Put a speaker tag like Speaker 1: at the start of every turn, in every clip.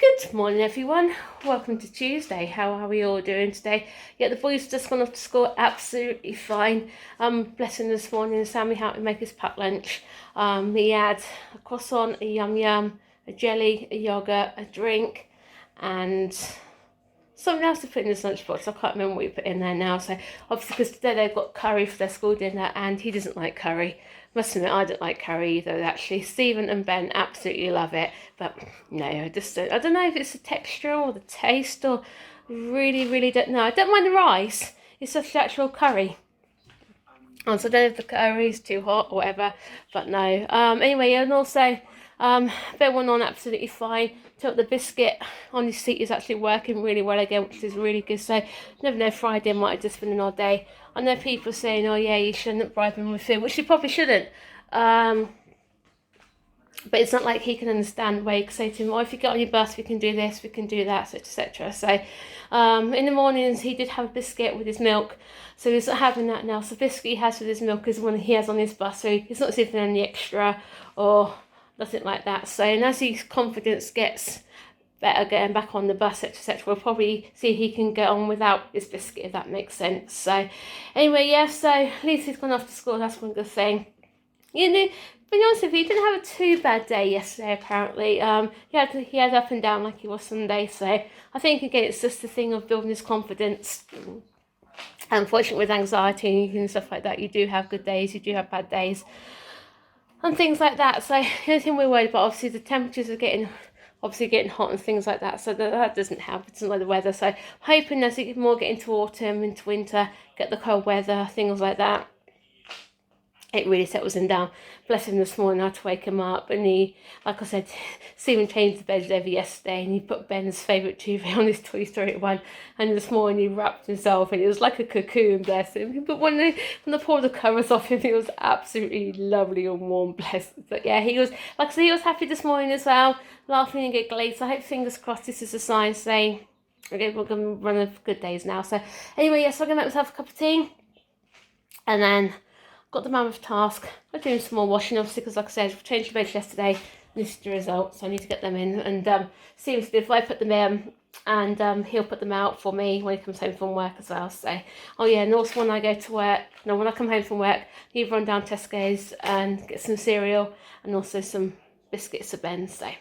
Speaker 1: Good morning everyone, welcome to Tuesday. How are we all doing today? Yeah, the boys just gone off to school, absolutely fine. Bless him this morning, Sammy helped me make his packed lunch. He had a croissant, a yum, a jelly, a yoghurt, a drink, and something else to put in his lunchbox. I can't remember what he put in there now. So obviously because today they've got curry for their school dinner and he doesn't like curry. Must admit, I don't like curry either, actually. Stephen and Ben absolutely love it. But no, I don't know if it's the texture or the taste or really don't know. I don't mind the rice. It's just the actual curry. So I don't know if the curry is too hot or whatever. But no. Anyway, and also Ben went on absolutely fine. Took the biscuit on his seat is actually working really well again, which is really good. So never know, Friday might have just been an odd day. I know people saying, oh yeah, you shouldn't bribe him with food, which you probably shouldn't. But it's not like he can understand where you can say to him, oh, if you get on your bus, we can do this, we can do that, etc. So in the mornings, he did have a biscuit with his milk. So he's not having that now. So the biscuit he has with his milk is one he has on his bus. So he's not receiving any extra or nothing like that. So and as his confidence gets better getting back on the bus, etc., we'll probably see he can get on without his biscuit, if that makes sense. So anyway, yeah, so at least he's gone off to school. That's one good thing. You know, to be honest with you, he didn't have a too bad day yesterday, apparently. He had up and down like he was Sunday. So I think, again, it's just the thing of building his confidence. Unfortunately, with anxiety and stuff like that, you do have good days, you do have bad days, and things like that. So the only thing we're worried about, obviously, the temperatures are getting hot and things like that, so that doesn't help. It's not the weather. So hoping as it more get into autumn, into winter, get the cold weather, things like that, it really settles him down. Bless him, this morning I had to wake him up, and he, like I said, Stephen changed the beds over yesterday, and he put Ben's favourite duvet on his Toy Story one, and this morning he wrapped himself, and it was like a cocoon, bless him. But when they pulled the covers off him, it was absolutely lovely and warm, bless him. But yeah, he was, like I said, he was happy this morning as well, laughing and giggling. So I hope, fingers crossed, this is a sign saying, okay, we're going to run a good days now. So anyway, yes, I'm going to make myself a cup of tea, and then got the mammoth task. I'm doing some more washing, obviously, because like I said, I've changed the beds yesterday. This is the result, so I need to get them in. And seems to be if I put them in, and he'll put them out for me when he comes home from work as well. So, oh yeah, and also when I go to work, no, when I come home from work, he'll run down Tesco's and get some cereal and also some biscuits for Ben. So.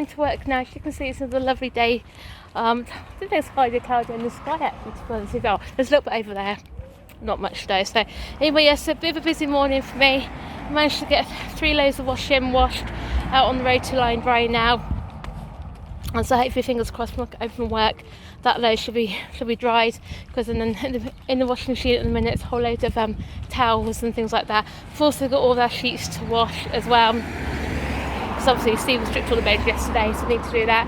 Speaker 1: To work now. As you can see, it's another lovely day. I think there's hardly a cloud in the sky actually, to be honest with you. There's a little bit over there, not much though. So anyway, yes, a bit of a busy morning for me. I managed to get 3 loads of washing washed out on the road to lie and dry now, and so hopefully, fingers crossed, when I open work, that load should be dried, because in the washing machine at the minute, it's a whole load of towels and things like that. I've also got all our sheets to wash as well. Obviously Stephen stripped all the beds yesterday, so I need to do that.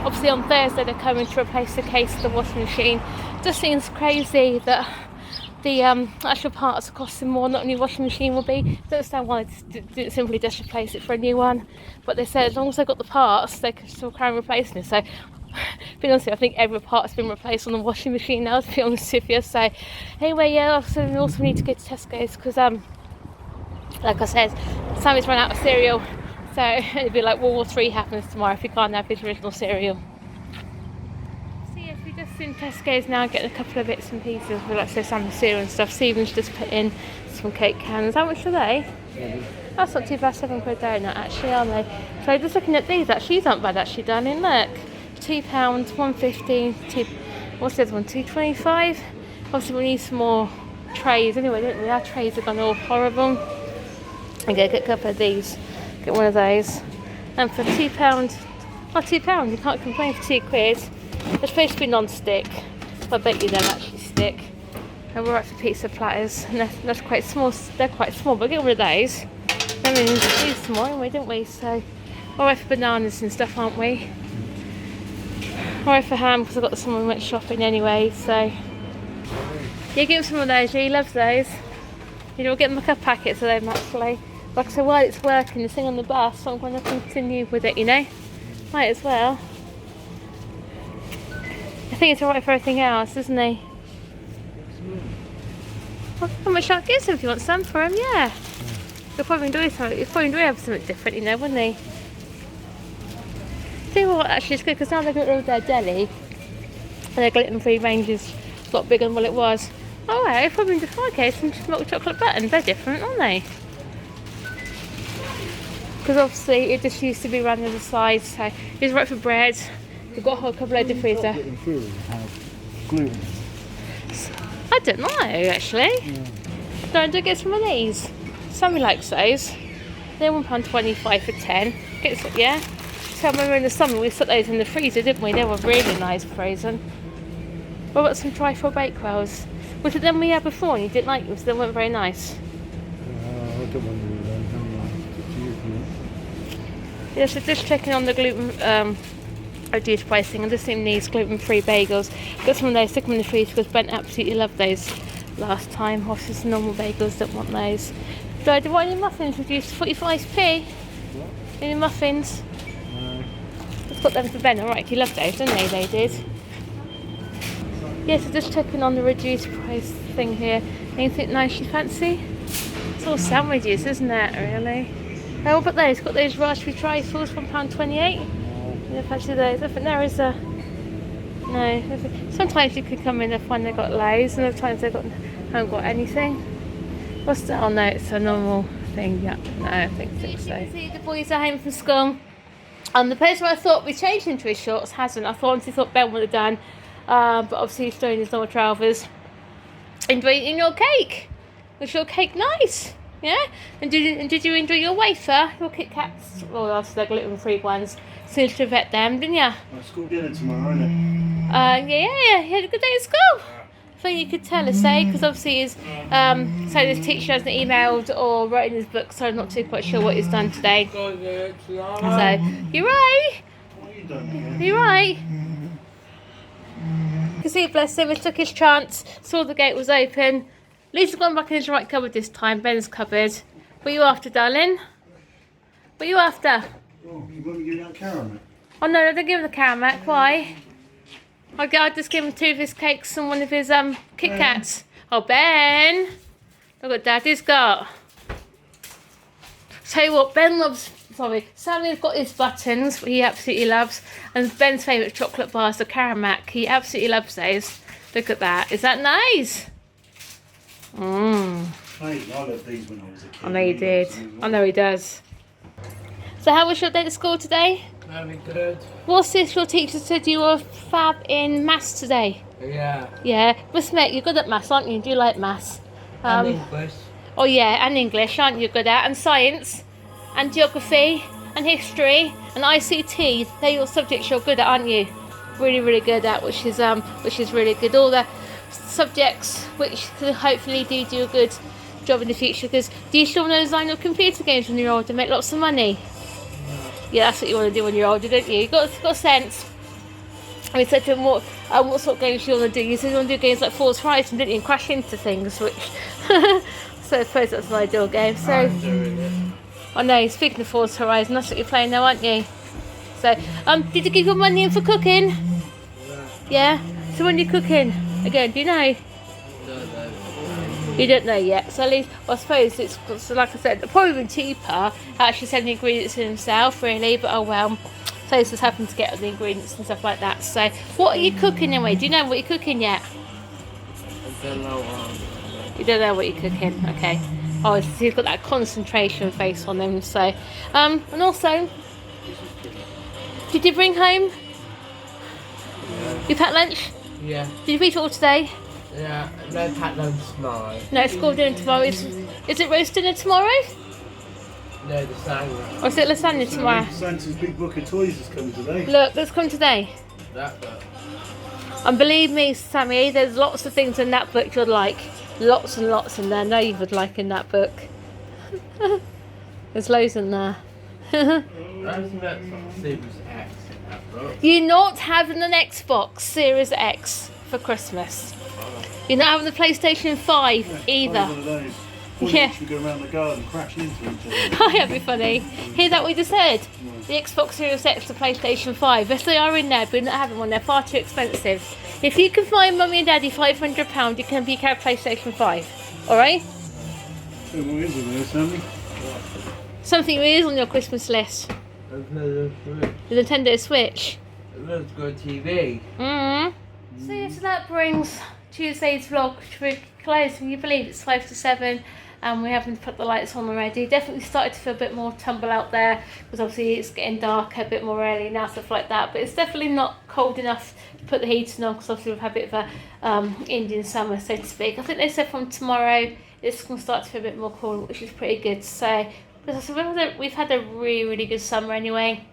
Speaker 1: Obviously on Thursday they're coming to replace the case of the washing machine. It just seems crazy that the actual parts are costing more than the new washing machine will be. I don't understand why they didn't simply just replace it for a new one, but they said as long as they've got the parts they can still carry on replacing it. So to be honest with you, I think every part's been replaced on the washing machine now, to be honest with you. So anyway, yeah, so we also need to go to Tesco's because like I said, Sammy's run out of cereal. So it'd be like World War III happens tomorrow if he can't have his original cereal. So yes, we just in Tesco's now getting a couple of bits and pieces with like so Sammy's cereal and stuff. Stephen's just put in some cake cans. How much are they? That's not too bad, £7 donut actually, aren't they? So just looking at these, actually, these aren't bad actually, darling. Look, £2, £1.15, what's the other one? £2.25. Obviously, we need some more trays anyway, don't we? Our trays have gone all horrible. I'm gonna get a couple of these. Get one of those. And for £2, oh, £2, you can't complain for £2. They're supposed to be non-stick, but I bet you they'll actually stick. And we're up for pizza platters, and that's quite small. They're quite small, but get one of those. I mean, we need some more anyway, don't we? So, alright for bananas and stuff, aren't we? Alright for ham, because I got someone who went shopping anyway. So, yeah, give him some of those. Yeah, he loves those. You know, we'll get him like a packet of them actually. Like I said, while it's working, the thing on the bus, so I'm going to continue with it. You know, might as well. I think it's alright for everything else, isn't he? Well, how much I'll give him if you want some for him, yeah. He'll probably enjoy something. He'll probably enjoy having something different, you know, wouldn't he? See what, actually, it's good because now they've got rid of their deli and their gluten-free range is a lot bigger than what it was. Oh, right, he'll probably enjoy, okay, some milk chocolate buttons. They're different, aren't they? Because obviously it just used to be run as a size, so it's right for bread. We've got a whole couple of different freezer.
Speaker 2: Gluten.
Speaker 1: I don't know actually. Don't I get some of these? Sammy likes those. They're £1.25 for 10. Get some, yeah. So I remember in the summer we put those in the freezer, didn't we? They were really nice frozen. What about some trifle bakewells? Was it them we had before and you didn't like them, so they weren't very nice?
Speaker 2: I don't want to do them.
Speaker 1: Yeah, so just checking on the gluten reduced pricing. I just think these gluten-free bagels. Got some of those, stick them in the freezer because Ben absolutely loved those last time. Obviously some normal bagels, don't want those. Do I want any muffins reduced 45p?
Speaker 2: What?
Speaker 1: Any muffins?
Speaker 2: No.
Speaker 1: Let's put them for Ben. Alright, he loved those, didn't they? They did. Yeah, so just checking on the reduced price thing here. Anything nice you fancy? It's all sandwiches, isn't it, really? Oh, what about those? Got those raspberry trifles, £1.28. Yeah, fancy those. I think there is a... No. Sometimes you can come in and find they've got loads, and other times they haven't got anything. What's that? Oh no, it's a normal thing. Yeah, no, I think so. See, the boys are home from school. And the place where I thought we changed into his shorts hasn't. I thought Ben would have done, but obviously he's still in his normal trousers. Enjoy eating your cake. Was your cake nice? Yeah. And did you enjoy your wafer? Your Kit Kats? Well, that's the gluten-free ones. Seems to vet them, didn't you?
Speaker 2: Well, school dinner tomorrow, isn't it?
Speaker 1: Yeah. You had a good day at school. I think you could tell us, eh? Because obviously his so this teacher hasn't emailed or wrote in his book, so I'm not too quite sure what he's done today. So you're right.
Speaker 2: What have you done again?
Speaker 1: You're right. You can see, bless him, he took his chance, saw the gate was open. At least he's gone back in his right cupboard this time, Ben's cupboard. What are you after, darling? What are you after?
Speaker 2: Oh, you want me to give that caramel?
Speaker 1: Oh no, don't give him the caramel. Why? I'll just give him 2 of his cakes and 1 of his Kit Kats. Oh, Ben! Look what Daddy's got. Tell you what, Sammy's got his buttons, he absolutely loves. And Ben's favourite chocolate bars, the Caramac. He absolutely loves those. Look at that. Is that nice?
Speaker 2: I loved these when I was a kid.
Speaker 1: I know you did. I know he does. So how was your day at school today?
Speaker 3: Very good.
Speaker 1: What's this? Your teacher said you were fab in maths today.
Speaker 3: Yeah.
Speaker 1: Yeah. Miss Meg, you're good at maths, aren't you? Do you like maths?
Speaker 3: And English.
Speaker 1: Oh yeah, and English, aren't you good at? And science, and geography, and history, and ICT. They're your subjects you're good at, aren't you? Really, really good at, which is really good. All the subjects which could hopefully do a good job in the future. Because do you still want to design your computer games when you're older and make lots of money? Yeah, that's what you want to do when you're older, don't you? You've got sense. We said to him, what sort of games do you want to do? You said you want to do games like Forza Horizon, didn't you? And crash into things, which... so I suppose that's an ideal game. So,
Speaker 3: I'm doing it.
Speaker 1: I know, speaking of Forza Horizon, that's what you're playing now, aren't you? So, did you give your money in for cooking? Yeah? So when you're cooking, again, do you know? You don't know yet, so at least, I suppose it's, so like I said, probably been cheaper actually sending the ingredients in himself, really, but oh well. So he's just happened to get all the ingredients and stuff like that. So, what are you cooking anyway? Do you know what you're cooking yet?
Speaker 3: I don't know.
Speaker 1: You don't know what you're cooking, okay. Oh, he's got that concentration face on him. So, and also, did you bring home your packed lunch?
Speaker 3: Yeah.
Speaker 1: Did you eat it all today?
Speaker 3: Yeah. No packed lunch tomorrow.
Speaker 1: No, school dinner tomorrow. Is it roast dinner tomorrow?
Speaker 3: No, the lasagna.
Speaker 1: Or is it lasagna tomorrow?
Speaker 2: Santa's big book of toys has come today.
Speaker 1: Look, it's come today.
Speaker 3: That book.
Speaker 1: And believe me, Sammy, there's lots of things in that book you'd like. Lots and lots in there. I know you would like in that book. There's loads in there.
Speaker 3: I think that's Series X in that book.
Speaker 1: You're not having an Xbox Series X for Christmas. You're not having the PlayStation 5 either.
Speaker 2: One of those. One
Speaker 1: Yeah.
Speaker 2: each we go around the garden crashing into each other.
Speaker 1: Oh, that'd be funny. Hear that we just said? The Xbox Series X, the PlayStation 5. Yes, they are in there, but we're not having one. They're far too expensive. If you can find Mummy and Daddy £500, you can be a PlayStation 5. Alright?
Speaker 2: So what is it there, Sammy?
Speaker 1: Something is on your Christmas list.
Speaker 3: Nintendo Switch.
Speaker 1: The Nintendo Switch.
Speaker 3: Let's go TV.
Speaker 1: So yeah, so that brings Tuesday's vlog to a close. Can you believe it's 5 to 7 and we haven't put the lights on already? Definitely started to feel a bit more tumble out there because obviously it's getting dark a bit more early now, stuff like that. But it's definitely not cold enough to put the heating on because obviously we've had a bit of a Indian summer, so to speak. I think they said from tomorrow it's going to start to feel a bit more cool, which is pretty good. So we've had a really, really good summer anyway.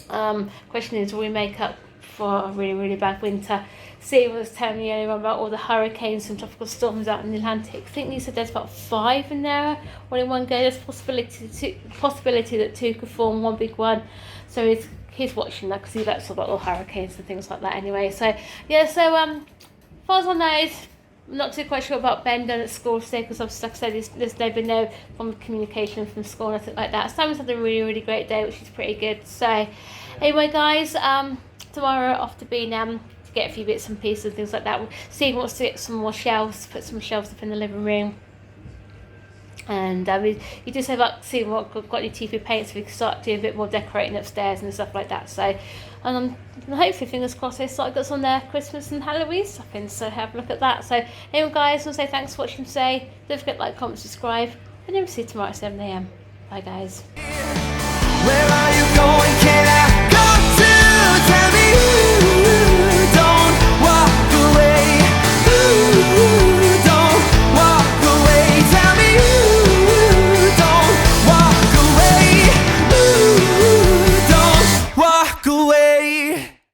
Speaker 1: Question is, will we make up for a really, really bad winter? Steve was telling me earlier about all the hurricanes and tropical storms out in the Atlantic. I think he said there's about 5 in there, all in one go. There's possibility that 2 could form one big one. So he's watching that because he likes about all hurricanes and things like that anyway. So yeah, so as far as I know, I'm not too quite sure about Ben done at school today because obviously, like I said, there's been no form of communication from school or anything like that. Simon's had a really, really great day, which is pretty good. So anyway, guys, tomorrow off to Bingham to get a few bits and pieces and things like that. Steve wants to get some more shelves, put some shelves up in the living room. And you just have up seeing what got any TV paint so we can start doing a bit more decorating upstairs and stuff like that. So and hopefully, fingers crossed, they start got some their Christmas and Halloween stuff in, so have a look at that. So anyway, guys, I want to say thanks for watching today. Don't forget to like, comment, subscribe, and then we'll see you tomorrow at 7 AM. Bye, guys.
Speaker 4: Where are you?